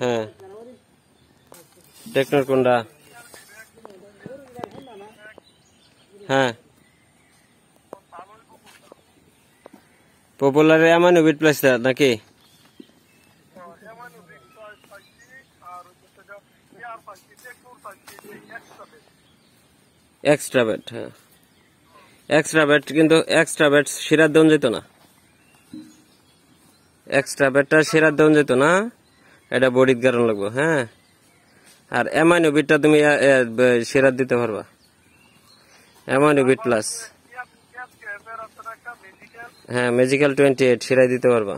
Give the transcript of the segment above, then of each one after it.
হ্যাঁ টেকনোর কোনটা? হ্যাঁ পপুলার অ্যামাইনোভিট প্লাস নাকি? এক্সট্রা ব্যাট, হ্যাঁ এক্সট্রা ব্যাট, কিন্তু এক্সট্রা ব্যাট সিরাত দেওয়া যেত না, এক্সট্রা ব্যাটটা সিরাত দেওয়া যেত না, এটা বডির কারণ লাগবে। হ্যাঁ আর অ্যামাইনোভিটটা তুমি সিরাত দিতে পারবা, অ্যামাইনোভিট প্লাস। হ্যাঁ ম্যাজিক্যাল 28 সিরাই দিতে পারবা।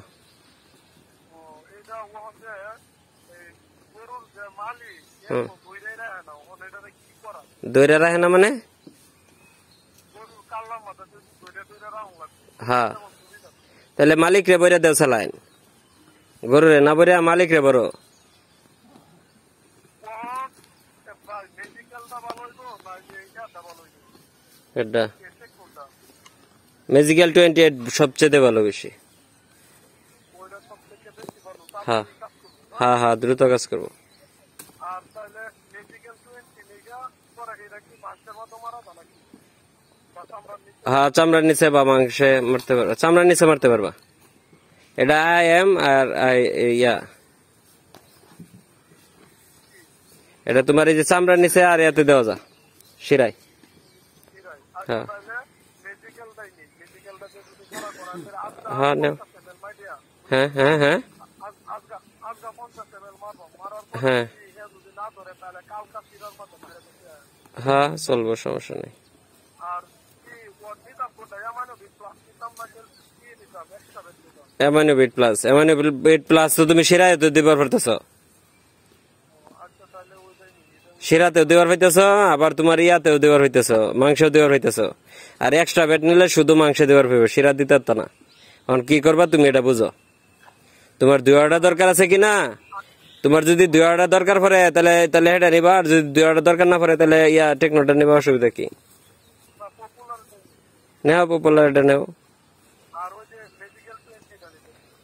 দইরা রাখে না মানে? হ্যাঁ তাহলে মালিক রে বইরা দেও চালাইন, গরু রে না বইরা মালিক রে বড়। এটা ম্যাজিক্যাল 28 সবচেয়ে ভালো বেশি। হ্যাঁ হ্যাঁ হ্যাঁ দ্রুত কাজ করবো। হ্যাঁ চামড়ার নিচে বা মাংসে মারতে পারবা, চামড়ার নিচে মারতে পারবা। এটা IM আর ইয়া, এটা তোমার এই যে চামড়ার নিচে আর ইয়াতে দেওয়া যা শিরাই। হ্যাঁ হ্যাঁ নেও, হ্যাঁ হ্যাঁ হ্যাঁ হ্যাঁ হ্যাঁ চলবো, সমস্যা নেই। অ্যামাইনোভিট প্লাস, অ্যামাইনোভিট প্লাস তো তুমি শিরায়তেও দিবার পারতেছ, শিরাতেও দেওয়ার হইতেছ, আবার তোমার ইয়াতেও দেওয়ার হইতেছ, মাংসও দেওয়ার হইতেছ। আর এক্সট্রা ব্যাট নিলে শুধু মাংসে দেওয়ার হইবে, শিরা দিতে পারত না। এখন কি করবা তুমি এটা বুঝো, তোমার দুয়াটা দরকার আছে কিনা। তোমার যদি দুয়াটা দরকার পড়ে তাহলে তাহলে এটা নিবা, আর যদি দুয়াটা দরকার না পড়ে তাহলে ইয়া টেকনোটা নিবা, অসুবিধা কি? নেও পপুলার এটা নেও,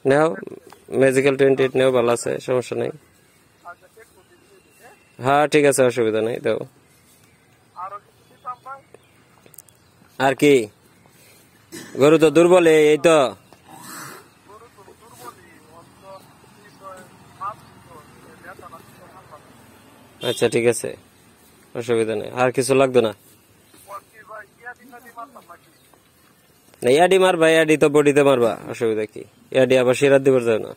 নেও ম্যাজিক্যাল 28 নেও, ভালো আছে, সমস্যা নেই। হ্যাঁ ঠিক আছে, অসুবিধা নেই, দাও। আর কি গরু তো দুর্বল, এই তো। আচ্ছা ঠিক আছে, অসুবিধা নেই, আর কিছু লাগবে না। ইয়াডি মারবা, ইয়াডি তো বডিতে মারবা, অসুবিধা কি? ইয়াডি আবার শিরাত দিবার যায় না।